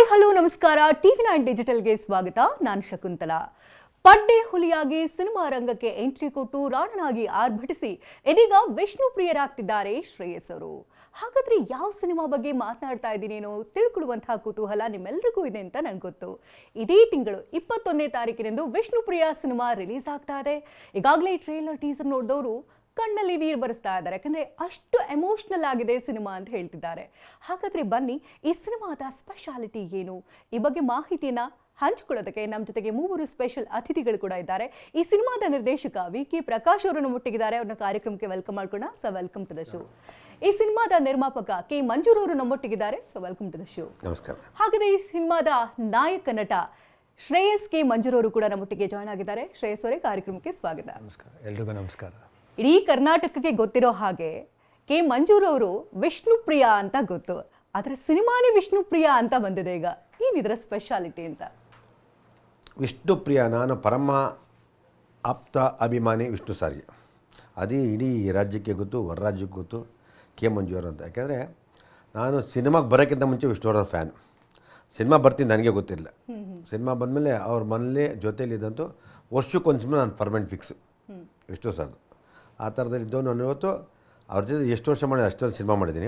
Hello ನಮಸ್ಕಾರ. TV9 ಡಿಜಿಟಲ್ಗೆ ಸ್ವಾಗತ. ನಾನು ಶಕುಂತಲಾ. ಪಡ್ಡೆ ಹುಲಿಯಾಗಿ ಸಿನಿಮಾ ರಂಗಕ್ಕೆ ಎಂಟ್ರಿ ಕೊಟ್ಟು ರಾಣನಾಗಿ ಆರ್ಭಟಿಸಿ ಇದೀಗ ವಿಷ್ಣು ಪ್ರಿಯರಾಗ್ತಿದ್ದಾರೆ ಶ್ರೇಯಸ್ ಅವರು. ಹಾಗಾದ್ರೆ ಯಾವ ಸಿನಿಮಾ ಬಗ್ಗೆ ಮಾತನಾಡ್ತಾ ಇದ್ದೀನೇನೋ ತಿಳ್ಕೊಳ್ಳುವಂತಹ ಕುತೂಹಲ ನಿಮ್ಮೆಲ್ಲರಿಗೂ ಇದೆ ಅಂತ ನನಗೆ ಗೊತ್ತು. ಇದೇ ತಿಂಗಳು 21ನೇ ತಾರೀಕಿನಂದು ವಿಷ್ಣು ಪ್ರಿಯ ಸಿನಿಮಾ ರಿಲೀಸ್ ಆಗ್ತಾ ಇದೆ. ಈಗಾಗಲೇ ಟ್ರೇಲರ್ ಟೀಸರ್ ನೋಡಿದವರು ಕಣ್ಣಲ್ಲಿ ನೀರು ಬರೆಸ್ತಾ ಇದ್ದಾರೆ, ಯಾಕಂದರೆ ಅಷ್ಟು ಎಮೋಷ್ನಲ್ ಆಗಿದೆ ಸಿನಿಮಾ ಅಂತ ಹೇಳ್ತಿದ್ದಾರೆ. ಹಾಗಾದರೆ ಬನ್ನಿ, ಈ ಸಿನಿಮಾದ ಸ್ಪೆಷಾಲಿಟಿ ಏನು, ಈ ಬಗ್ಗೆ ಮಾಹಿತಿಯನ್ನು ಹಂಚಿಕೊಳ್ಳೋದಕ್ಕೆ ನಮ್ಮ ಜೊತೆಗೆ ಮೂವರು ಸ್ಪೆಷಲ್ ಅತಿಥಿಗಳು ಕೂಡ ಇದ್ದಾರೆ. ಈ ಸಿನಿಮಾದ ನಿರ್ದೇಶಕ ವಿ.ಕೆ. ಪ್ರಕಾಶ್ ಅವರನ್ನು ಮುಟ್ಟಿಗಿದ್ದಾರೆ. ಅವ್ರನ್ನ ಕಾರ್ಯಕ್ರಮಕ್ಕೆ ವೆಲ್ಕಮ್ ಮಾಡ್ಕೊಳ್ಳೋಣ. So welcome to the show. ಈ ಸಿನಿಮಾದ ನಿರ್ಮಾಪಕ ಕೆ. ಮಂಜೂರ್ ಅವರು ನಮ್ಮೊಟ್ಟಿಗಿದ್ದಾರೆ. So welcome to the show. ನಮಸ್ಕಾರ. ಹಾಗಾದರೆ ಈ ಸಿನಿಮಾದ ನಾಯಕ ನಟ ಶ್ರೇಯಸ್ ಕೆ. ಮಂಜೂರ್ ಅವರು ಕೂಡ ನಮ್ಮೊಟ್ಟಿಗೆ ಜಾಯ್ನ್ ಆಗಿದ್ದಾರೆ. ಶ್ರೇಯಸ್ ಅವರೇ, ಕಾರ್ಯಕ್ರಮಕ್ಕೆ ಸ್ವಾಗತ. ನಮಸ್ಕಾರ. ಎಲ್ರಿಗೂ ನಮಸ್ಕಾರ. ಇಡೀ ಕರ್ನಾಟಕಕ್ಕೆ ಗೊತ್ತಿರೋ ಹಾಗೆ ಕೆ. ಮಂಜೂರ್ ಅವರು ವಿಷ್ಣು ಪ್ರಿಯ ಅಂತ ಗೊತ್ತು, ಆದರೆ ಸಿನಿಮಾನೇ ವಿಷ್ಣು ಪ್ರಿಯ ಅಂತ ಬಂದಿದೆ. ಈಗ ಏನಿದ್ರ ಸ್ಪೆಷಾಲಿಟಿ ಅಂತ? ವಿಷ್ಣು ಪ್ರಿಯ, ನಾನು ಪರಮ ಆಪ್ತ ಅಭಿಮಾನಿ ವಿಷ್ಣು ಸಾರಿಗೆ. ಅದೇ ಇಡೀ ರಾಜ್ಯಕ್ಕೆ ಗೊತ್ತು, ಹೊರ ರಾಜ್ಯಕ್ಕೆ ಗೊತ್ತು ಕೆ. ಮಂಜೂರ್ ಅಂತ. ಯಾಕೆಂದರೆ ನಾನು ಸಿನಿಮಾಗೆ ಬರೋಕ್ಕಿಂತ ಮುಂಚೆ ವಿಷ್ಣುವರ್ಧನ್ ಫ್ಯಾನ್. ಸಿನಿಮಾ ಬರ್ತೀನಿ ನನಗೆ ಗೊತ್ತಿರಲಿಲ್ಲ. ಸಿನಿಮಾ ಬಂದಮೇಲೆ ಅವ್ರ ಮನೇಲಿ ಜೊತೆಯಲ್ಲಿದ್ದಂತೂ ವರ್ಷಕ್ಕೊಂದು ಸಿನಿಮಾ ನಾನು ಪರ್ಮನೆಂಟ್ ಫಿಕ್ಸು ವಿಷ್ಣು ಸರ್ದು. ಆ ಥರದಲ್ಲಿ ಇದ್ದವು. ನಾನು ಇವತ್ತು ಅವ್ರ ಜೊತೆ ಎಷ್ಟು ವರ್ಷ ಮಾಡಿದೆ ಅಷ್ಟೊಂದು ಸಿನಿಮಾ ಮಾಡಿದ್ದೀನಿ.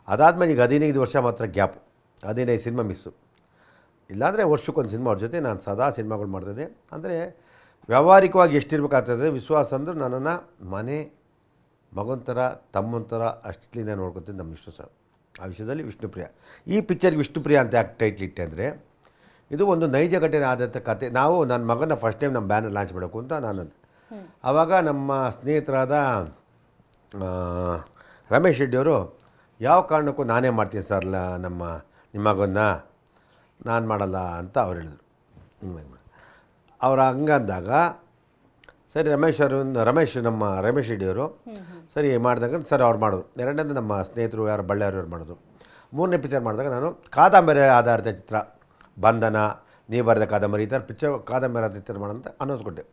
ಅದಾದಮೇಲೆ ಈಗ 15 ವರ್ಷ ಮಾತ್ರ ಗ್ಯಾಪು, 15 ಸಿನಿಮಾ ಮಿಸ್ಸು. ಇಲ್ಲಾಂದರೆ ವರ್ಷಕ್ಕೊಂದು ಸಿನಿಮಾ ಅವ್ರ ಜೊತೆ ನಾನು ಸದಾ ಸಿನಿಮಾಗಳು ಮಾಡ್ತಿದ್ದೆ. ಅಂದರೆ ವ್ಯಾವಹಾರಿಕವಾಗಿ ಎಷ್ಟಿರ್ಬೇಕಾಗ್ತದೆ ವಿಶ್ವಾಸ ಅಂದ್ರೆ ನನ್ನನ್ನು ಮನೆ ಮಗನ ಥರ ತಮ್ಮನ ಥರ ಅಷ್ಟಲಿಂದ ನೋಡ್ಕೊತೀನಿ ನಮ್ಮ ವಿಷ್ಣು ಸರ್. ಆ ವಿಷಯದಲ್ಲಿ ವಿಷ್ಣುಪ್ರಿಯ. ಈ ಪಿಕ್ಚರ್ಗೆ ವಿಷ್ಣುಪ್ರಿಯ ಅಂತ ಯಾಕೆ ಟೈಟ್ಲ್ ಇಟ್ಟೆ ಅಂದರೆ, ಇದು ಒಂದು ನೈಜ ಘಟನೆ ಆದಂಥ ಕತೆ. ನಾವು ನನ್ನ ಮಗನ ಫಸ್ಟ್ ಟೈಮ್ ನಮ್ಮ ಬ್ಯಾನರ್ ಲಾಂಚ್ ಮಾಡಬೇಕು ಅಂತ ನಾನು. ಆವಾಗ ನಮ್ಮ ಸ್ನೇಹಿತರಾದ ರಮೇಶ್ ರೆಡ್ಡಿಯವರು ಯಾವ ಕಾರಣಕ್ಕೂ ನಾನೇ ಮಾಡ್ತೀನಿ ಸರ್ ನಿಮ್ಮ ಮಗನ್ನ ನಾನು ಮಾಡಲ್ಲ ಅಂತ ಅವ್ರು ಹೇಳಿದ್ರು. ಅವ್ರು ಹಂಗಂದಾಗ ಸರಿ ರಮೇಶ್ ರೆಡ್ಡಿಯವರು ಸರಿ ಮಾಡಿದಾಗ ಸರ್ ಅವ್ರು ಮಾಡೋದು. ಎರಡನೇದು ನಮ್ಮ ಸ್ನೇಹಿತರು ಯಾರು ಬಳ್ಳಾರಿಯವ್ರು ಮಾಡೋದು. ಮೂರನೇ ಪಿಕ್ಚರ್ ಮಾಡಿದಾಗ ನಾನು ಕಾದಂಬರಿ ಆಧಾರಿತ ಚಿತ್ರ ಬಂಧನ, ನೀ ಬರೆದ ಕಾದಂಬರಿ, ಈ ಥರ ಕಾದಂಬರಿ ಆಧಾರಿತ ಚಿತ್ರ ಮಾಡೋಂತ ಅನ್ನೋದು ಕೊಟ್ಟೆ.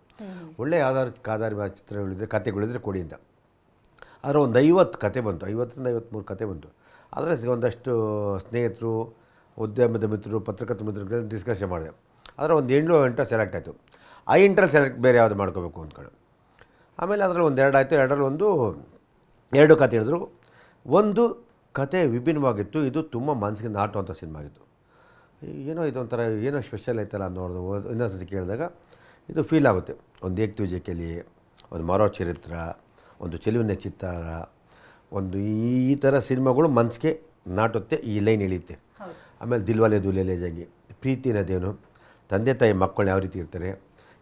ಒಳ್ಳೆಯ ಯಾವ್ದಾದ್ರು ಕಾದಂಬರಿ ಚಿತ್ರಗಳಿದ್ರೆ ಕತೆಗಳಿದ್ರೆ ಕೊಡಿ ಅಂತ. ಆದರೆ ಒಂದು 50 ಕತೆ ಬಂತು, 50ರಿಂದ 53 ಕತೆ ಬಂತು. ಆದರೆ ಒಂದಷ್ಟು ಸ್ನೇಹಿತರು, ಉದ್ಯಮದ ಮಿತ್ರರು, ಪತ್ರಕರ್ತ ಮಿತ್ರರು ಡಿಸ್ಕಷನ್ ಮಾಡಿದೆ. ಆದರೆ ಒಂದು 7-8 ಸೆಲೆಕ್ಟ್ ಆಯಿತು. ಆ ಇಂಟ್ರಲ್ಲಿ ಸೆಲೆಕ್ಟ್ ಬೇರೆ ಯಾವುದು ಮಾಡ್ಕೋಬೇಕು ಅಂದ್ಕೊಂಡು ಆಮೇಲೆ ಅದರಲ್ಲಿ ಒಂದು 2 ಆಯಿತು. ಎರಡರಲ್ಲಿ 2 ಕತೆ ಹೇಳಿದ್ರು. ಒಂದು ಕತೆ ವಿಭಿನ್ನವಾಗಿತ್ತು. ಇದು ತುಂಬ ಮನಸ್ಸಿಗೆ ನಾಟುವಂಥ ಸಿನಿಮಾ ಆಗಿತ್ತು. ಏನೋ ಇದೊಂಥರ ಏನೋ ಸ್ಪೆಷಲ್ ಆಯ್ತಲ್ಲ ನೋಡಿದು ಇನ್ನೊಂದು ಸತಿ ಕೇಳಿದಾಗ ಇದು ಫೀಲ್ ಆಗುತ್ತೆ. ಒಂದು ಏಕತುಜೆಕೆಲಿ, ಒಂದು ಮರೋ ಚರಿತ್ರ, ಒಂದು ಚೆಲುವಿನ ಚಿತ್ತಾರ, ಒಂದು ಈ ಥರ ಸಿನಿಮಾಗಳು ಮನಸ್ಸಿಗೆ ನಾಟುತ್ತೆ. ಈ ಲೈನ್ ಎಳೆಯುತ್ತೆ. ಆಮೇಲೆ ದಿಲ್ವಾಲೆ ದುಲೇಲೆ ಜಂಗಿ, ಪ್ರೀತಿನದೇನು, ತಂದೆ ತಾಯಿ ಮಕ್ಕಳು ಯಾವ ರೀತಿ ಇರ್ತಾರೆ,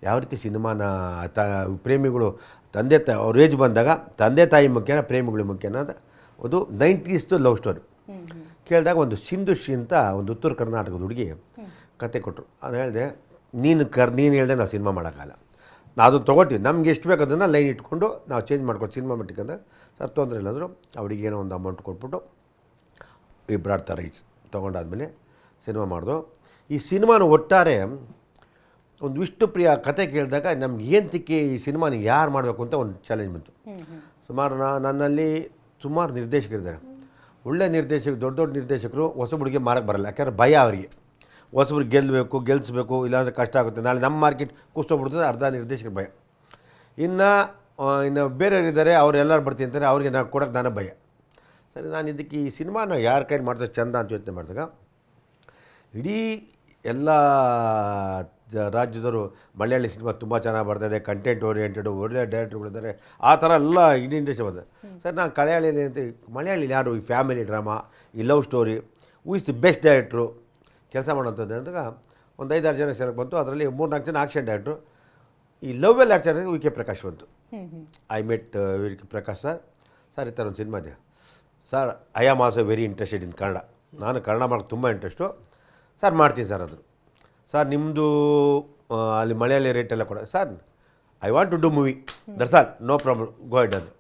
ಯಾವ ರೀತಿ ಸಿನಿಮಾನ ಪ್ರೇಮಿಗಳು ತಂದೆ ತಾಯಿ ಅವ್ರ ಏಜ್ ಬಂದಾಗ ತಂದೆ ತಾಯಿ ಮುಖ್ಯನ ಪ್ರೇಮಿಗಳು ಮುಖ್ಯನ ಅಂತ ಒಂದು 90s ಲವ್ ಸ್ಟೋರಿ ಕೇಳಿದಾಗ ಒಂದು ಸಿಂಧುಶ್ರೀ ಅಂತ ಒಂದು ಉತ್ತರ ಕರ್ನಾಟಕದ ಹುಡುಗಿ ಕತೆ ಕೊಟ್ಟರು. ನಾನು ಹೇಳಿದೆ, ನೀನು ಹೇಳಿದೆ ನಾವು ಸಿನಿಮಾ ಮಾಡೋಕ್ಕಲ್ಲ, ನಾವು ಅದನ್ನು ತೊಗೊಳ್ತೀವಿ, ನಮ್ಗೆ ಎಷ್ಟು ಬೇಕು ಅದನ್ನು ಲೈನ್ ಇಟ್ಕೊಂಡು ನಾವು ಚೇಂಜ್ ಮಾಡ್ಕೊಂಡು ಸಿನಿಮಾ ಮಟ್ಟಿಗೆ ಸರ್ ತೊಂದರೆ ಇಲ್ಲಂದರು. ಅವಳಿಗೆ ಏನೋ ಒಂದು ಅಮೌಂಟ್ ಕೊಟ್ಬಿಟ್ಟು ಇಬ್ಬರಾಡ್ತಾ ರೈಟ್ಸ್ ತೊಗೊಂಡಾದ್ಮೇಲೆ ಸಿನಿಮಾ ಮಾಡಿದು. ಈ ಸಿನಿಮಾನ ಒಟ್ಟಾರೆ ಒಂದು ವಿಷ್ಣುಪ್ರಿಯ ಕತೆ ಕೇಳಿದಾಗ ನಮ್ಗೆ ಏನು ತಿಕ್ಕಿ ಈ ಸಿನಿಮಾನ ಯಾರು ಮಾಡಬೇಕು ಅಂತ ಒಂದು ಚಾಲೆಂಜ್ ಬಂತು. ಸುಮಾರು ನನ್ನಲ್ಲಿ ಸುಮಾರು ನಿರ್ದೇಶಕರಿದ್ದಾರೆ. ಒಳ್ಳೆ ನಿರ್ದೇಶಕರು, ದೊಡ್ಡ ದೊಡ್ಡ ನಿರ್ದೇಶಕರು ಹೊಸಬರಿಗೆ ಮಾರಕ್ಕೆ ಬರಲ್ಲ. ಯಾಕಂದರೆ ಭಯ ಅವರಿಗೆ. ಹೊಸಬ್ರಿಗೆ ಗೆಲ್ಲಿಸ್ಬೇಕು, ಇಲ್ಲಾಂದರೆ ಕಷ್ಟ ಆಗುತ್ತೆ, ನಾಳೆ ನಮ್ಮ ಮಾರ್ಕೆಟ್ ಕುಸ್ತೋಗ್ಬಿಡ್ತದೆ. ಅರ್ಧ ನಿರ್ದೇಶಕರ ಭಯ. ಇನ್ನು ಬೇರೆಯವರಿದ್ದಾರೆ, ಅವ್ರು ಎಲ್ಲರೂ ಬರ್ತೀನಿ ಅಂತಾರೆ, ಅವ್ರಿಗೆ ನಾನು ಕೊಡೋಕ್ಕೆ ನಾನು ಭಯ. ಸರಿ, ನಾನು ಇದಕ್ಕೆ ಈ ಸಿನಿಮಾನ ಯಾರ ಕೈಲಿ ಮಾಡಿದ್ರೆ ಚಂದ ಅಂತ ಯೋಚನೆ ಮಾಡಿದಾಗ ಇಡೀ ಎಲ್ಲ ರಾಜ್ಯದವರು ಮಲಯಾಳಿ ಸಿನಿಮಾ ತುಂಬ ಚೆನ್ನಾಗಿ ಬರ್ತಾಯಿದೆ, ಕಂಟೆಂಟ್ ಓರಿಯೆಂಟೆಡ್, ಒಳ್ಳೆಯ ಡೈರೆಕ್ಟರ್ಗಳಿದ್ದಾರೆ, ಆ ಥರ ಎಲ್ಲ ಇಡೀ ಇಂಡಸ್ಟ್ರಿ ಬಂದಿದೆ. ಸರ್, ನಾನು ಮಲಯಾಳಿ ಯಾರು ಈ ಫ್ಯಾಮಿಲಿ ಡ್ರಾಮಾ, ಈ love story, who is the best director ಕೆಲಸ ಮಾಡೋಂಥದ್ದು ಅಂದಾಗ ಒಂದು 5-6 ಜನ ಸೆಲೆಕ್ಟ್ ಬಂತು. ಅದರಲ್ಲಿ 3-4 ಜನ ಆಕ್ಷನ್ ಡೈರೆಕ್ಟ್ರು. ಈ ಲವ್ವೆಲ್ಲ ಆ್ಯಕ್ಟ್ ವಿ ಕೆ ಪ್ರಕಾಶ್ ಬಂತು. I met V K Prakash sir ಈ ಥರ ಒಂದು ಸಿನಿಮಾ ಇದೆ sir, I am also very interested in Kannada. ನಾನು ಕನ್ನಡ ಮಾಡೋಕ್ಕೆ ತುಂಬ ಇಂಟ್ರೆಸ್ಟು ಸರ್, ಮಾಡ್ತೀನಿ ಸರ್. ಅದು ಸರ್ ನಿಮ್ಮದು ಅಲ್ಲಿ ಮಲಯಾಳಿ ರೇಟೆಲ್ಲ ಕೊಡ sir, I want to do movie, that's all, no problem, go ahead ಅದು.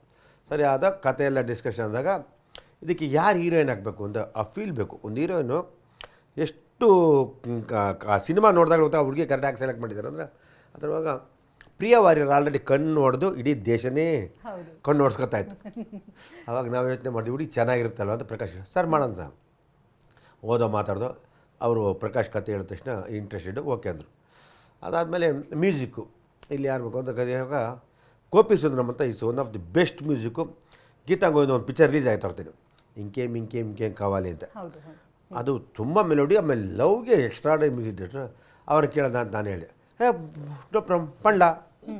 ಸರಿ, ಆದ ಕತೆ ಎಲ್ಲ ಡಿಸ್ಕಷನ್ ಆದಾಗ ಇದಕ್ಕೆ ಯಾರು ಹೀರೋಯಿನ್ ಹಾಕಬೇಕು ಅಂತ ಆ ಫೀಲ್ ಬೇಕು. ಒಂದು ಹೀರೋಯಿನು ಎಷ್ಟು ಸಿನಿಮಾ ನೋಡಿದಾಗ ಗೊತ್ತಾ ಹುಡುಗಿ ಕರೆಕ್ಟಾಗಿ ಸೆಲೆಕ್ಟ್ ಮಾಡಿದ್ದಾರೆ ಅಂದರೆ ಅದರವಾಗ ಪ್ರಿಯ ವಾರಿಯರ್ ಆಲ್ರೆಡಿ ಕಣ್ಣು ಹೊಡೆದು ಇಡೀ ದೇಶನೇ ಕಣ್ಣು ಹೊಡ್ಸ್ಕೊತಾ ಇತ್ತು. ಆವಾಗ ನಾವು ಯೋಚನೆ ಮಾಡಿದ್ವಿ, ಹುಡುಗಿ ಚೆನ್ನಾಗಿರುತ್ತಲ್ವ ಅಂತ ಪ್ರಕಾಶ್ ಸರ್ ಮಾಡೋಣ ಓದೋ ಮಾತಾಡ್ದು. ಅವರು ಪ್ರಕಾಶ್ ಕತೆ ಹೇಳಿದ ತಕ್ಷಣ ಇಂಟ್ರೆಸ್ಟೆಡ್ ಓಕೆ ಅಂದರು. ಅದಾದಮೇಲೆ ಮ್ಯೂಸಿಕ್ಕು ಇಲ್ಲಿ ಯಾರು ಬೇಕು ಅಂತ ಕರೆಯುವಾಗ ಗೋಪಿ ಸುಂದರಂ ಅಂತ is one of the best music. Geetha Govinda ಒಂದು ಪಿಕ್ಚರ್ ರಿಲೀಸ್ ಆಯ್ತು ಹೋಗ್ತೀನಿ, ಇಂಕೆ ಮಿಂಕೆ ಮಿಂಕೆ ಕವಾಲಿ ಅಂತ. ಹೌದು ಅದು ತುಂಬ ಮೆಲೋಡಿ, ಆಮೇಲೆ ಲವ್ಗೆ ಎಕ್ಸ್ಟ್ರಾಡರಿ ಮ್ಯೂಸಿಕ್ ಡೈರೆಕ್ಟ್ರು. ಅವ್ರು ಕೇಳೋದ ಅಂತ ನಾನು ಹೇಳಿದೆ, ನೋ ಪ್ರಾಬ್ಲಮ್ ಪಂಡ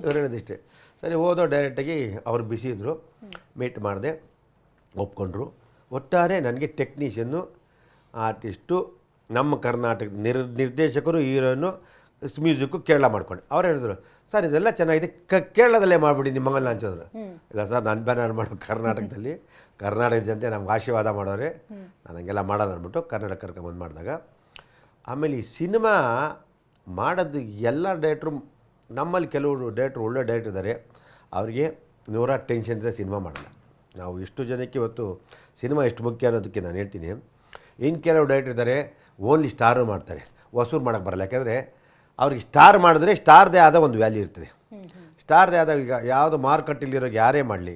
ಇವ್ರು ಹೇಳೋದಿಷ್ಟೇ. ಸರಿ ಹೋದೋ ಡೈರೆಕ್ಟಾಗಿ ಅವ್ರು ಬಿಸಿ ಇದ್ದರು, ಮೀಟ್ ಮಾಡಿದೆ, ಒಪ್ಕೊಂಡ್ರು. ಒಟ್ಟಾರೆ ನನಗೆ ಟೆಕ್ನಿಷಿಯನ್ನು, ಆರ್ಟಿಸ್ಟು, ನಮ್ಮ ಕರ್ನಾಟಕದ ನಿರ್ದೇಶಕರು, ಹೀರೋನು, ಮ್ಯೂಸಿಕ್ಕು ಕೇರಳ ಮಾಡ್ಕೊಂಡೆ. ಅವ್ರು ಹೇಳಿದ್ರು, ಸರ್ ಇದೆಲ್ಲ ಚೆನ್ನಾಗಿದೆ, ಕೇರಳದಲ್ಲೇ ಮಾಡಿಬಿಡಿ ನಿಮ್ಮಂಗಲ್ಲ ಹಂಚೋದ್ರು. ಇಲ್ಲ ಸರ್ ನನ್ನ ಬ್ಯಾನರ್ ಮಾಡೋ ಕರ್ನಾಟಕದಲ್ಲಿ, ಕರ್ನಾಟಕ ಜನತೆ ನಮ್ಗೆ ಆಶೀರ್ವಾದ ಮಾಡೋರೆ, ನಾನು ಹಂಗೆಲ್ಲ ಮಾಡೋದು ಅಂದ್ಬಿಟ್ಟು ಕರ್ನಾಟಕ ಕರ್ಕೊಂಬಂದು ಮಾಡಿದಾಗ. ಆಮೇಲೆ ಈ ಸಿನಿಮಾ ಮಾಡೋದು ಎಲ್ಲ ಡೈರೆಕ್ಟ್ರು, ನಮ್ಮಲ್ಲಿ ಕೆಲವರು ಡೈರೆಕ್ಟ್ರು ಒಳ್ಳೆ ಡೈರೆಕ್ಟ್ರ್ ಇದ್ದಾರೆ, ಅವರಿಗೆ ನೂರ ಟೆನ್ಷನ್ ಇದೆ ಸಿನಿಮಾ ಮಾಡಲ್ಲ. ನಾವು ಎಷ್ಟು ಜನಕ್ಕೆ ಇವತ್ತು ಸಿನಿಮಾ ಎಷ್ಟು ಮುಖ್ಯ ಅನ್ನೋದಕ್ಕೆ ನಾನು ಹೇಳ್ತೀನಿ. ಇನ್ನು ಕೆಲವು ಡೈರೆಕ್ಟ್ರ್ ಇದ್ದಾರೆ ಓನ್ಲಿ ಸ್ಟಾರು ಮಾಡ್ತಾರೆ, ಹೊಸೂರು ಮಾಡೋಕ್ಕೆ ಬರಲ್ಲ. ಯಾಕೆಂದರೆ ಅವ್ರಿಗೆ ಸ್ಟಾರ್ ಮಾಡಿದ್ರೆ ಸ್ಟಾರ್ದೇ ಆದ ಒಂದು ವ್ಯಾಲ್ಯೂ ಇರ್ತದೆ. ಸ್ಟಾರ್ದೇ ಆದ, ಈಗ ಯಾವುದು ಮಾರುಕಟ್ಟೆಲಿರೋ ಯಾರೇ ಮಾಡಲಿ,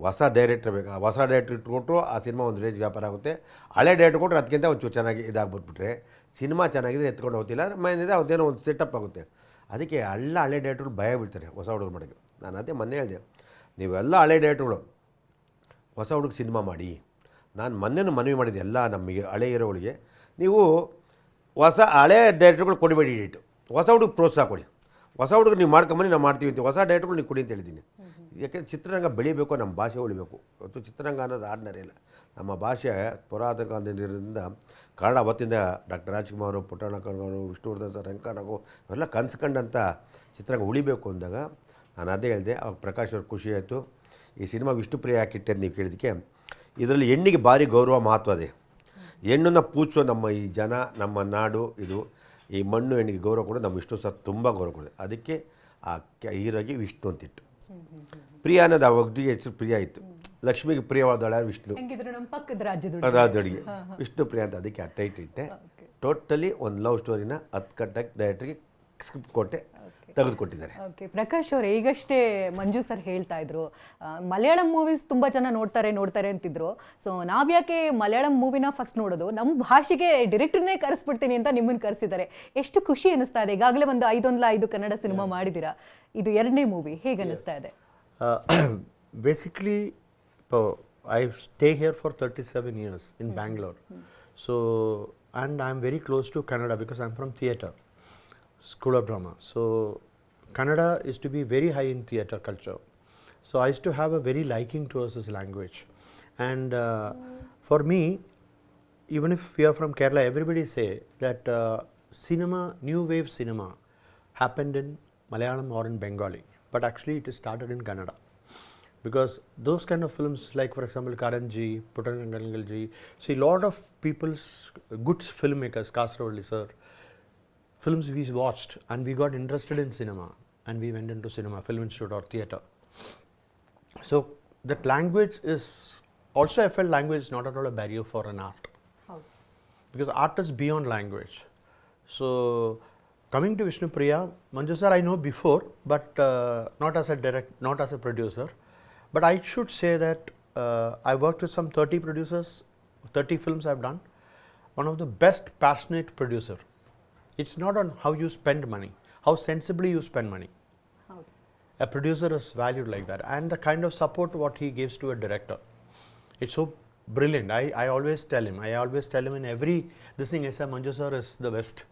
ಹೊಸ ಡೈರೆಕ್ಟ್ರ್ ಬೇಕು. ಹೊಸ ಡೈರೆಕ್ಟ್ರ್ ಇಟ್ಕೊಟ್ರು ಆ ಸಿನಿಮಾ ಒಂದು ರೇಂಜ್ ವ್ಯಾಪಾರ ಆಗುತ್ತೆ. ಹಳೆ ಡೈರೆಕ್ಟ್ರ್ ಕೊಟ್ಟರೆ ಅದಕ್ಕಿಂತ ಒಂಚೂರು ಚೆನ್ನಾಗಿ ಇದಾಗ್ಬಿಟ್ಬಿಟ್ರೆ ಸಿನಿಮಾ ಚೆನ್ನಾಗಿದೆ ಎತ್ಕೊಂಡು ಹೋಗ್ತಿಲ್ಲ, ಮೈನಿದೆ ಅವ್ರದ್ದೇನೋ ಒಂದು ಸೆಟಪ್ ಆಗುತ್ತೆ. ಅದಕ್ಕೆ ಹಳೆ ಡೈರೆಕ್ಟ್ರು ಭಯ ಬೀಳ್ತಾರೆ ಹೊಸ ಹುಡುಗರು ಮಾಡೋಕ್ಕೆ. ನಾನು ಅದೇ ಮೊನ್ನೆ ಹೇಳಿದೆ, ನೀವೆಲ್ಲ ಹಳೆ ಡೈರೆಕ್ಟ್ರುಗಳು ಹೊಸ ಹುಡುಗ ಸಿನಿಮಾ ಮಾಡಿ. ನಾನು ಮೊನ್ನೆನೂ ಮನವಿ ಮಾಡಿದ್ದೆ ಎಲ್ಲ ನಮಗೆ ಹಳೆ ಹೀರೋಗಳಿಗೆ, ನೀವು ಹಳೆ ಡೈರೆಕ್ಟ್ರುಗಳು ಕೊಡಬೇಡಿ ಡೇಟು, ಹೊಸ ಹುಡುಗ ಪ್ರೋತ್ಸಾಹ ಕೊಡಿ. ಹೊಸ ಹುಡುಗ ನೀವು ಮಾಡ್ಕೊಂಬನ್ನಿ, ನಾವು ಮಾಡ್ತೀವಿ ಅಂತ. ಹೊಸ ಡೈರೆಕ್ಟ್ರುಗಳು ನೀವು ಕೊಡಿ ಅಂತ ಹೇಳಿದ್ದೀನಿ. ಯಾಕೆಂದರೆ ಚಿತ್ರರಂಗ ಬೆಳಿಬೇಕು, ನಮ್ಮ ಭಾಷೆ ಉಳಿಬೇಕು. ಇವತ್ತು ಚಿತ್ರರಂಗ ಅನ್ನೋದು ಆರ್ಡಿನರಿ ಇಲ್ಲ. ನಮ್ಮ ಭಾಷೆ ಪುರಾತನ ಕಾಲದಿಂದ ಕನ್ನಡ ಅವತ್ತಿಂದ ಡಾಕ್ಟರ್ ರಾಜ್ಕುಮಾರ್, ಪುಟ್ಟಣ್ಣಕರು, ವಿಷ್ಣುವರ್ಧನ್ ಸರ್, ರಂಗನಾಗು ಇವೆಲ್ಲ ಕನಸ್ಕೊಂಡಂಥ ಚಿತ್ರರಂಗ ಉಳಿಬೇಕು ಅಂದಾಗ ನಾನು ಅದೇ ಹೇಳಿದೆ. ಅವಾಗ ಪ್ರಕಾಶ್ ಅವ್ರಿಗೆ ಖುಷಿ ಆಯಿತು. ಈ ಸಿನಿಮಾ ವಿಷ್ಣುಪ್ರಿಯ ಯಾಕಿಟ್ಟೆ ಅಂತ ನೀವು ಕೇಳಿದ್ದಕ್ಕೆ, ಇದರಲ್ಲಿ ಹೆಣ್ಣಿಗೆ ಭಾರಿ ಗೌರವ ಮಹತ್ವ ಇದೆ. ಹೆಣ್ಣನ್ನು ಪೂಜಿಸೋ ನಮ್ಮ ಈ ಜನ, ನಮ್ಮ ನಾಡು, ಇದು ಈ ಮಣ್ಣು ಹೆಣ್ಣಿಗೆ ಗೌರವ ಕೊಡೋದು ನಮ್ಮ ವಿಷ್ಣು ಸರ್ ತುಂಬ ಗೌರವ ಕೊಡೋದು. ಅದಕ್ಕೆ ಆ ಹೀರೋಗೆ ವಿಷ್ಣು ಅಂತಿತ್ತು. ಪ್ರಿಯ ಅನ್ನೋದು ಆ ಒಗ್ದಿಗೆ ಹೆಸರು ಪ್ರಿಯ ಇತ್ತು. ಲಕ್ಷ್ಮಿಗೆ ಪ್ರಿಯವಾದಳ ವಿಷ್ಣು, ನಮ್ಮ ಪಕ್ಕದ ರಾಜದೊಡಿಗೆ ವಿಷ್ಣು ಪ್ರಿಯ ಅಂತ, ಅದಕ್ಕೆ ಆ ಟೈಟ್ ಇಟ್ಟೆ. ಟೋಟಲಿ ಒಂದು ಲವ್ ಸ್ಟೋರಿನ 10 ಕಟ್ಟಕ್ಕೆ ಡೈರೆಕ್ಟ್ರಿಗೆ ಸ್ಕ್ರಿಪ್ಟ್ ಕೊಟ್ಟೆ, ತೆಗೆದುಕೊಟ್ಟಿದ್ದಾರೆ. ಓಕೆ ಪ್ರಕಾಶ್ ಅವರೇ, ಈಗಷ್ಟೇ ಮಂಜು ಸರ್ ಹೇಳ್ತಾ ಇದ್ರು ಮಲಯಾಳಂ ಮೂವೀಸ್ ತುಂಬ ಜನ ನೋಡ್ತಾರೆ ಅಂತಿದ್ರು. ಸೊ ನಾವ್ಯಾಕೆ ಮಲಯಾಳಂ ಮೂವಿನ ಫಸ್ಟ್ ನೋಡೋದು, ನಮ್ಮ ಭಾಷೆಗೆ ಡೈರೆಕ್ಟರ್ನೇ ಕರೆಸ್ಬಿಡ್ತೀನಿ ಅಂತ ನಿಮ್ಮನ್ನು ಕರೆಸಿದ್ದಾರೆ. ಎಷ್ಟು ಖುಷಿ ಅನಿಸ್ತಾ ಇದೆ. ಈಗಾಗಲೇ ಒಂದು 5 ಕನ್ನಡ ಸಿನಿಮಾ ಮಾಡಿದ್ದೀರಾ, ಇದು 2ನೇ ಮೂವಿ, ಹೇಗೆ ಅನಿಸ್ತಾ ಇದೆ? Basically, I stay here for 37 years in Bangalore. So, and I'm very close to Kannada because I'm from theatre, School of Drama. So, Kannada is to be very high in theatre culture. So, I used to have a very liking towards this language. And for me, even if we are from Kerala, everybody say that cinema, new wave cinema happened in Malayalam or in Bengali. But actually it is started in Kannada, because those kind of films, like for example Karanji, Puttanangalji, see lot of people's good filmmakers, Kasaravalli sir, films we watched and we got interested in cinema and we went into cinema, film institute or theatre. So that language is also, I felt language is not at all a barrier for an art. How? Because art is beyond language. So coming to Vishnupriya, Manju sir I know before, but not as a producer. But I should say that I worked with some 30 producers, 30 films I've done. One of the best passionate producer. It's not on how you spend money, how sensibly you spend money. How? A producer is valued like that, and the kind of support what he gives to a director. It's so brilliant. I always tell him in every this thing, I say Manju sir is the best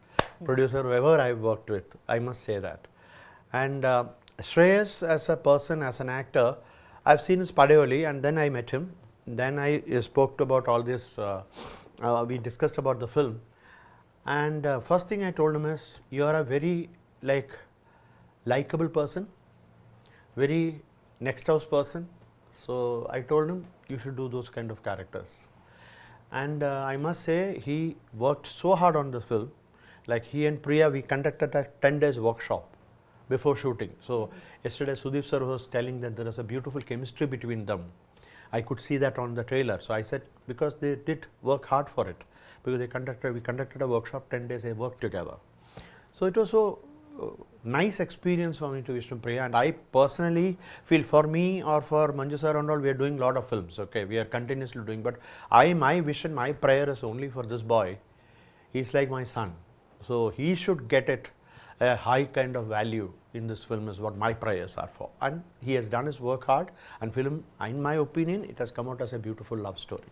producer ever I've worked with. I must say that. And Shreyas as a person, as an actor, I've seen his Padevali and then I met him. Then I spoke about all this, we discussed about the film. And first thing I told him is, you are a very likable person, very next house person. So I told him, you should do those kind of characters. And I must say, he worked so hard on the film. Like he and Priya, we conducted a 10 days workshop before shooting. So yesterday Sudeep sir was telling that there is a beautiful chemistry between them. I could see that on the trailer. So I said, because they did work hard for it, because we conducted a workshop, 10 days they worked together. So it was so nice experience for me to Vishnupriya, and I personally feel, for me or for Manju sir and all, we are doing lot of films, okay, we are continuously doing, but my vision, my prayer is only for this boy. He's like my son. So he should get it a high kind of value in this film is what my prayers are for. And he has done his work hard, and film, in my opinion, it has come out as a beautiful love story.